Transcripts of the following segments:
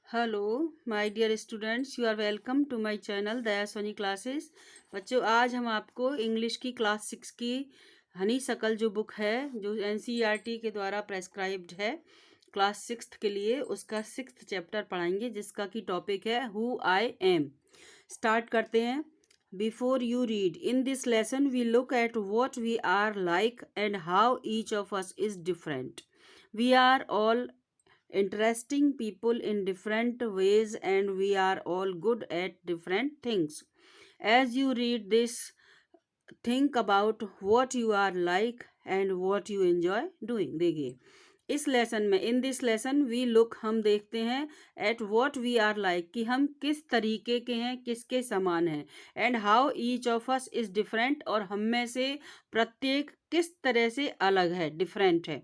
Hello my dear students, you are welcome to my channel Daya Soni classes. बच्चों, आज हम आपको इंग्लिश की क्लास 6 की हनी शकल जो बुक है, जो एनसीईआरटी के द्वारा प्रेस्क्राइब्ड है क्लास 6 के लिए, उसका 6th चैप्टर पढ़ाएंगे, जिसका की टॉपिक है हु आई एम। स्टार्ट करते हैं। Before you read, in this lesson we look at what we are like and how each of us is different. We are all interesting people in different ways, and we are all good at different things. As you read this, think about what you are like and what you enjoy doing. देखिए, इस lesson में, in this lesson we look, हम देखते हैं, at what we are like, कि हम किस तरीके के हैं, किसके समान हैं, and how each of us is different, और हम में से प्रत्येक किस तरह से अलग है, डिफरेंट है।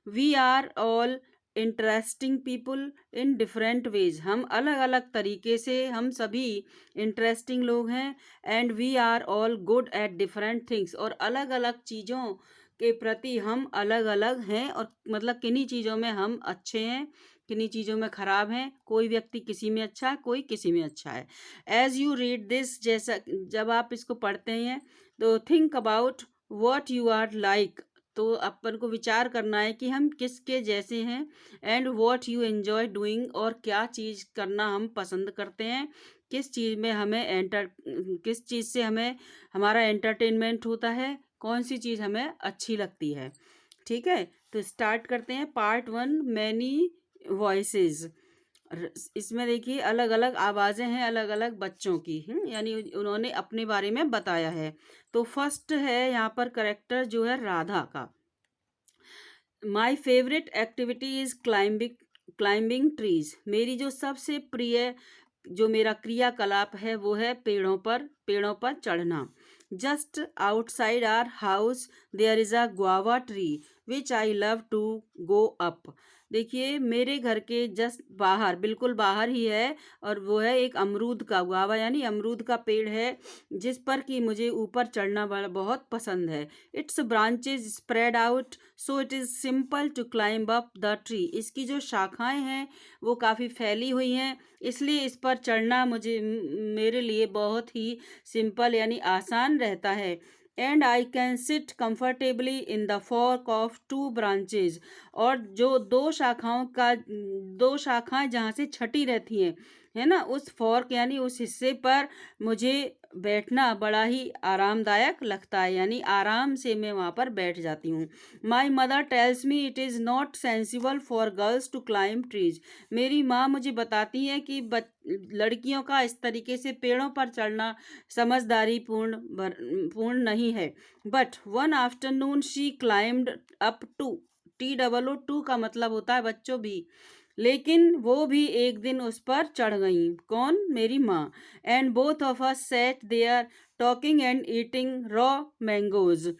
We are all interesting people in different ways, हम अलग अलग तरीके से, हम सभी इंटरेस्टिंग लोग हैं। And we are all good at different things, और अलग अलग चीज़ों के प्रति हम अलग अलग हैं, और मतलब किन्हीं चीज़ों में हम अच्छे हैं, किन्हीं चीज़ों में ख़राब हैं। कोई व्यक्ति किसी में अच्छा है, कोई किसी में अच्छा है। एज यू रीड दिस, जैसा जब आप इसको पढ़ते हैं तो think about what you are like, तो अपन को विचार करना है कि हम किसके जैसे हैं। And what you enjoy doing, और क्या चीज़ करना हम पसंद करते हैं, किस चीज़ में हमें किस चीज़ से हमें हमारा एंटरटेनमेंट होता है, कौन सी चीज़ हमें अच्छी लगती है। ठीक है, तो स्टार्ट करते हैं। Part 1, many voices. इसमें देखिए अलग अलग आवाज़ें हैं, अलग अलग बच्चों की, यानी उन्होंने अपने बारे में बताया है। तो फर्स्ट है यहाँ पर करेक्टर जो है राधा का। My favourite activity is climbing trees. मेरी जो सबसे प्रिय, जो मेरा क्रियाकलाप है, वो है पेड़ों पर चढ़ना। Just outside our house there is a guava tree which I love to go up. देखिए, मेरे घर के जस्ट बाहर, बिल्कुल बाहर ही है, और वो है एक अमरूद का, गुआवा यानी अमरूद का पेड़ है, जिस पर कि मुझे ऊपर चढ़ना बड़ा बहुत पसंद है। Its branches spread out so it is simple to climb up the tree. इसकी जो शाखाएं हैं वो काफ़ी फैली हुई हैं, इसलिए इस पर चढ़ना मेरे लिए बहुत ही सिंपल यानी आसान रहता है। And I can sit comfortably in the fork of 2 branches, और जो दो शाखाएं जहाँ से छटी रहती हैं, है ना, उस फॉर्क यानी उस हिस्से पर मुझे बैठना बड़ा ही आरामदायक लगता है, यानी आराम से मैं वहाँ पर बैठ जाती हूँ। My mother tells me it is not sensible for girls to climb trees. मेरी माँ मुझे बताती है कि लड़कियों का इस तरीके से पेड़ों पर चढ़ना समझदारी पूर्ण नहीं है। But one afternoon she climbed up too, TOO, का मतलब होता है बच्चों भी, लेकिन वो भी एक दिन उस पर चढ़ गई। कौन? मेरी माँ। And both of us sat there talking and eating raw mangoes,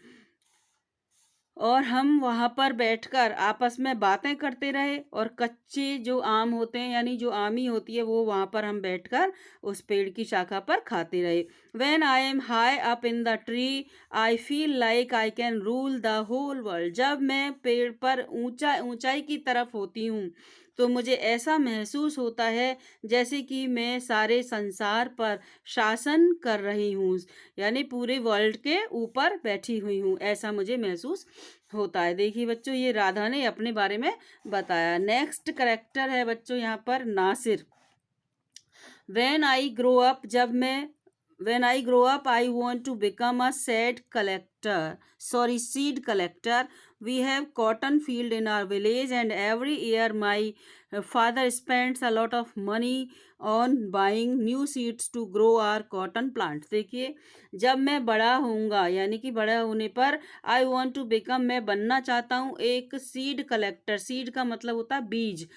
और हम वहाँ पर बैठकर आपस में बातें करते रहे, और कच्चे जो आम होते हैं, यानी जो आमी होती है, वो वहाँ पर हम बैठकर उस पेड़ की शाखा पर खाते रहे। When I am high up in the tree, I feel like I can rule the whole world. जब मैं पेड़ पर ऊंचाई की तरफ होती हूँ, तो मुझे ऐसा महसूस होता है जैसे कि मैं सारे संसार पर शासन कर रही हूँ, यानी पूरे वर्ल्ड के ऊपर बैठी हुई हूँ, ऐसा मुझे महसूस होता है। देखिए बच्चों, ये राधा ने अपने बारे में बताया। नेक्स्ट करेक्टर है बच्चों यहाँ पर Nasir. When I grow up, when I grow up, I want to become a seed collector. We have cotton field in our village, and every year my father spends a lot of money on buying new seeds to grow our cotton plants. देखिए, जब मैं बड़ा होऊंगा, यानी कि बड़ा होने पर, आई वॉन्ट टू बिकम, मैं बनना चाहता हूँ एक सीड कलेक्टर। सीड का मतलब होता है बीज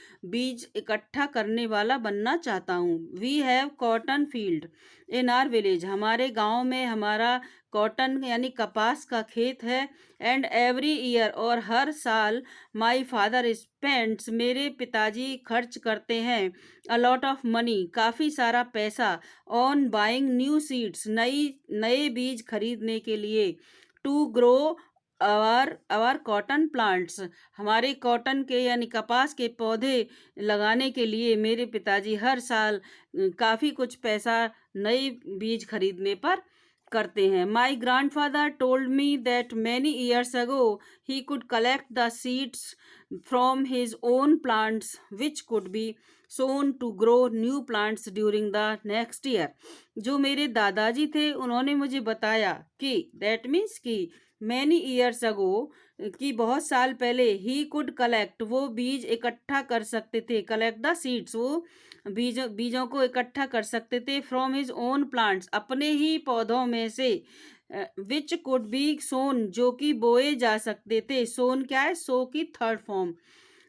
इकट्ठा करने वाला बनना चाहता हूँ। We have cotton field in our village, हमारे गांव में हमारा कॉटन यानी कपास का खेत है। एंड एवरी ईयर, और हर साल, माई फादर स्पेंड्स, मेरे पिताजी खर्च करते हैं, अ लॉट ऑफ मनी, काफ़ी सारा पैसा, ऑन बाइंग न्यू सीड्स, नए बीज खरीदने के लिए, to grow our cotton plants, हमारे कॉटन के यानी कपास के पौधे लगाने के लिए मेरे पिताजी हर साल काफ़ी कुछ पैसा नए बीज खरीदने पर करते हैं। My grandfather told me that many years ago he could collect the seeds from his own plants which could be sown to grow new plants during the next year. जो मेरे दादाजी थे उन्होंने मुझे बताया कि दैट मीन्स कि many years ago कि बहुत साल पहले ही कुड कलेक्ट, वो बीज इकट्ठा कर सकते थे, कलेक्ट द सीड्स, वो बीजों को इकट्ठा कर सकते थे फ्रॉम हिज ओन प्लांट्स, अपने ही पौधों में से, विच कुड बी सोन, जो कि बोए जा सकते थे। सोन क्या है? सो की थर्ड फॉर्म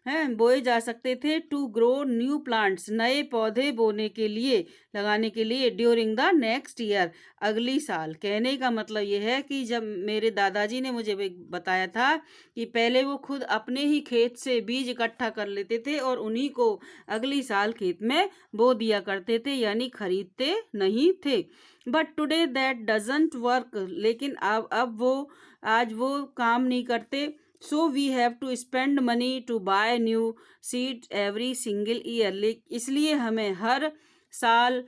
हैं, बोए जा सकते थे। टू ग्रो न्यू प्लांट्स, नए पौधे बोने के लिए, लगाने के लिए। ड्यूरिंग द नेक्स्ट ईयर, अगली साल। कहने का मतलब ये है कि जब मेरे दादाजी ने मुझे बताया था कि पहले वो खुद अपने ही खेत से बीज इकट्ठा कर लेते थे और उन्हीं को अगली साल खेत में बो दिया करते थे, यानी खरीदते नहीं थे। But today that doesn't work, लेकिन अब वो आज वो काम नहीं करते। So we have to spend money to buy new seed every single year, इसलिए हमें हर साल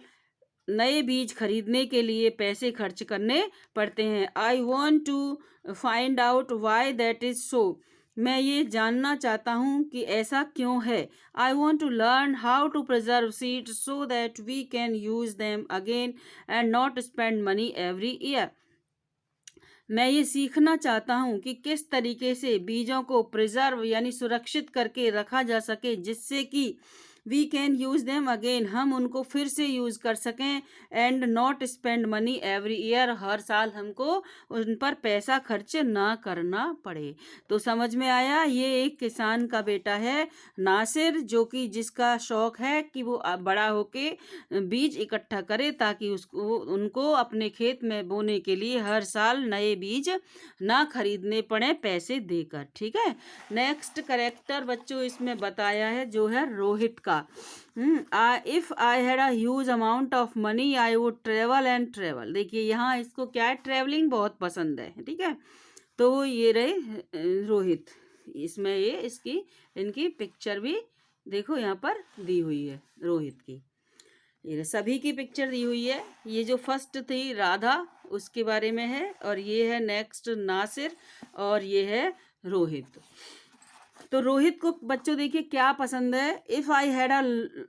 नए बीज खरीदने के लिए पैसे खर्च करने पड़ते हैं। I want to find out why that is so, मैं ये जानना चाहता हूँ कि ऐसा क्यों है। I want to learn how to preserve seeds so that we can use them again and not spend money every year. मैं ये सीखना चाहता हूँ कि किस तरीके से बीजों को प्रिजर्व यानी सुरक्षित करके रखा जा सके, जिससे कि we can use them again, हम उनको फिर से यूज कर सकें, and not spend money every year, हर साल हमको उन पर पैसा खर्च ना करना पड़े। तो समझ में आया, ये एक किसान का बेटा है नासिर, जो कि जिसका शौक है कि वो बड़ा होके बीज इकट्ठा करे ताकि उसको उनको अपने खेत में बोने के लिए हर साल नए बीज ना खरीदने पड़े पैसे देकर। ठीक है। नेक्स्ट करेक्टर बच्चों इसमें बताया है जो है रोहित का। If I had a huge amount of money I would travel and travel. देखिए यहाँ इसको क्या है, ट्रेवलिंग बहुत पसंद है। ठीक है। तो ये रहे रोहित, इसमें ये इसकी इनकी पिक्चर भी देखो यहाँ पर दी हुई है रोहित की, ये सभी की पिक्चर दी हुई है। ये जो फर्स्ट थी राधा उसके बारे में है, और ये है नेक्स्ट नासिर, और ये है रोहित। तो रोहित को बच्चों देखिए क्या पसंद है। If I had a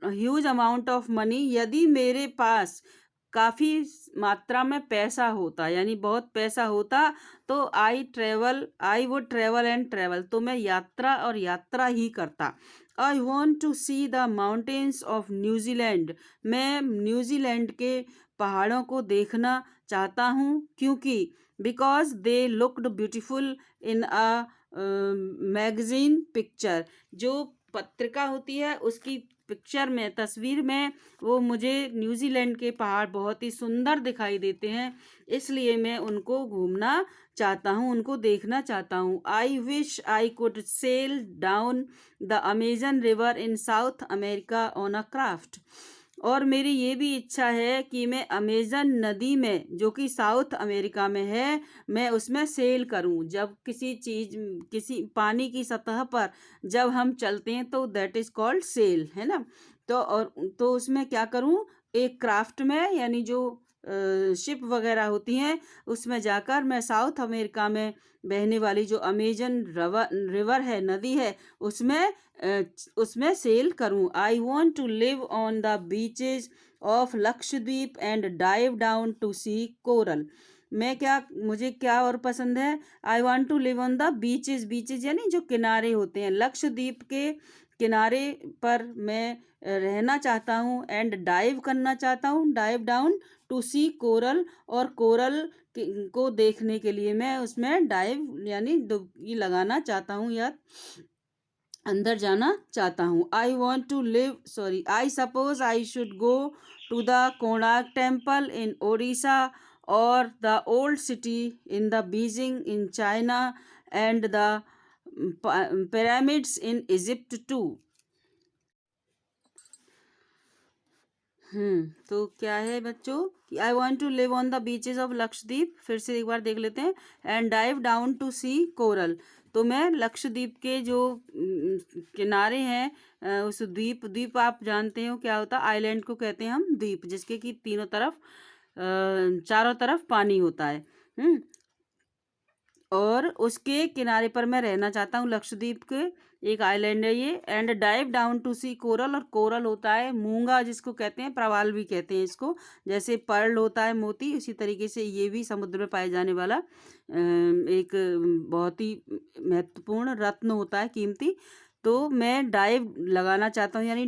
huge amount of money, यदि मेरे पास काफ़ी मात्रा में पैसा होता, यानी बहुत पैसा होता, तो I would travel and travel, तो मैं यात्रा और यात्रा ही करता। I want to see the mountains of New Zealand, मैं न्यूजीलैंड के पहाड़ों को देखना चाहता हूँ, क्योंकि because they looked beautiful in a magazine picture, जो पत्रिका होती है उसकी पिक्चर में, तस्वीर में, वो मुझे न्यूजीलैंड के पहाड़ बहुत ही सुंदर दिखाई देते हैं, इसलिए मैं उनको घूमना चाहता हूँ, उनको देखना चाहता हूँ। I wish I could sail down the Amazon river in South America on a craft, और मेरी ये भी इच्छा है कि मैं अमेजन नदी में, जो कि साउथ अमेरिका में है, मैं उसमें सेल करूं। जब किसी पानी की सतह पर जब हम चलते हैं तो दैट इज़ कॉल्ड सेल, है ना। तो उसमें क्या करूं, एक क्राफ्ट में, यानी जो शिप वगैरह होती हैं उसमें जाकर मैं साउथ अमेरिका में बहने वाली जो अमेजन रिवर है, नदी है, उसमें सेल करूं। I want to live on the beaches of Lakshadweep and dive down to C coral. मुझे क्या और पसंद है, I want to live on the beaches यानी जो किनारे होते हैं, लक्षद्वीप के किनारे पर मैं रहना चाहता हूँ, एंड डाइव करना चाहता हूँ, dive down to C coral, और कोरल को देखने के लिए मैं उसमें डाइव यानी डुबकी लगाना चाहता हूँ या अंदर जाना चाहता हूँ। I suppose I should go to the Konark temple in Odisha, और the old city in the Beijing in China, and the pyramids in Egypt too. तो क्या है बच्चों कि I want to live on the beaches of Lakshadweep. फिर से एक बार देख लेते हैं। And dive down to C coral. तो मैं लक्षद्वीप के जो किनारे हैं, उस द्वीप द्वीप आप जानते हो क्या होता है, आइलैंड को कहते हैं हम द्वीप, जिसके कि तीनों तरफ चारों तरफ पानी होता है। और उसके किनारे पर मैं रहना चाहता हूँ। लक्षद्वीप के एक आइलैंड है ये। And dive down to C coral. और कोरल होता है मूंगा, जिसको कहते हैं प्रवाल भी कहते हैं इसको। जैसे पर्ल होता है मोती, उसी तरीके से ये भी समुद्र में पाए जाने वाला एक बहुत ही महत्वपूर्ण रत्न होता है, कीमती। तो मैं डाइव लगाना चाहता हूँ, यानी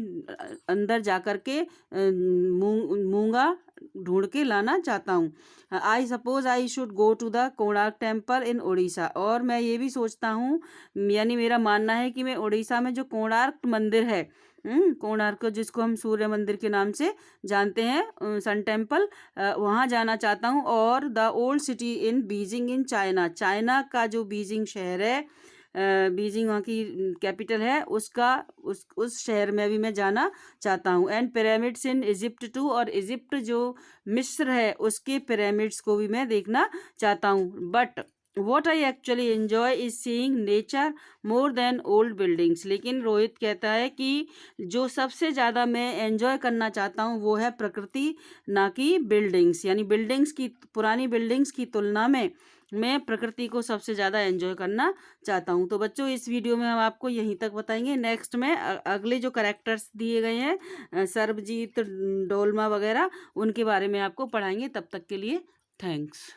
अंदर जा कर के मूंगा ढूंढ के लाना चाहता हूँ। I suppose I should go to the Konark temple in Orissa. और मैं ये भी सोचता हूँ, यानी मेरा मानना है कि मैं उड़ीसा में जो कोणार्क मंदिर है, कोणार्क जिसको हम सूर्य मंदिर के नाम से जानते हैं, सन टेम्पल, वहाँ जाना चाहता हूँ। और the old city in Beijing in China. China का जो बीजिंग शहर है, बीजिंग वहाँ की कैपिटल है, उसका उस शहर में भी मैं जाना चाहता हूँ। And pyramids in Egypt too. और इजिप्ट जो मिस्र है उसके पिरामिड्स को भी मैं देखना चाहता हूँ। But what I actually enjoy is seeing nature more than old buildings. लेकिन रोहित कहता है कि जो सबसे ज़्यादा मैं एन्जॉय करना चाहता हूँ वो है प्रकृति, ना कि बिल्डिंग्स। यानी बिल्डिंग्स की, पुरानी बिल्डिंग्स की तुलना में मैं प्रकृति को सबसे ज़्यादा एंजॉय करना चाहता हूँ। तो बच्चों इस वीडियो में हम आपको यहीं तक बताएंगे। नेक्स्ट में अगले जो कैरेक्टर्स दिए गए हैं, सर्वजीत, डोलमा वगैरह, उनके बारे में आपको पढ़ाएंगे। तब तक के लिए थैंक्स।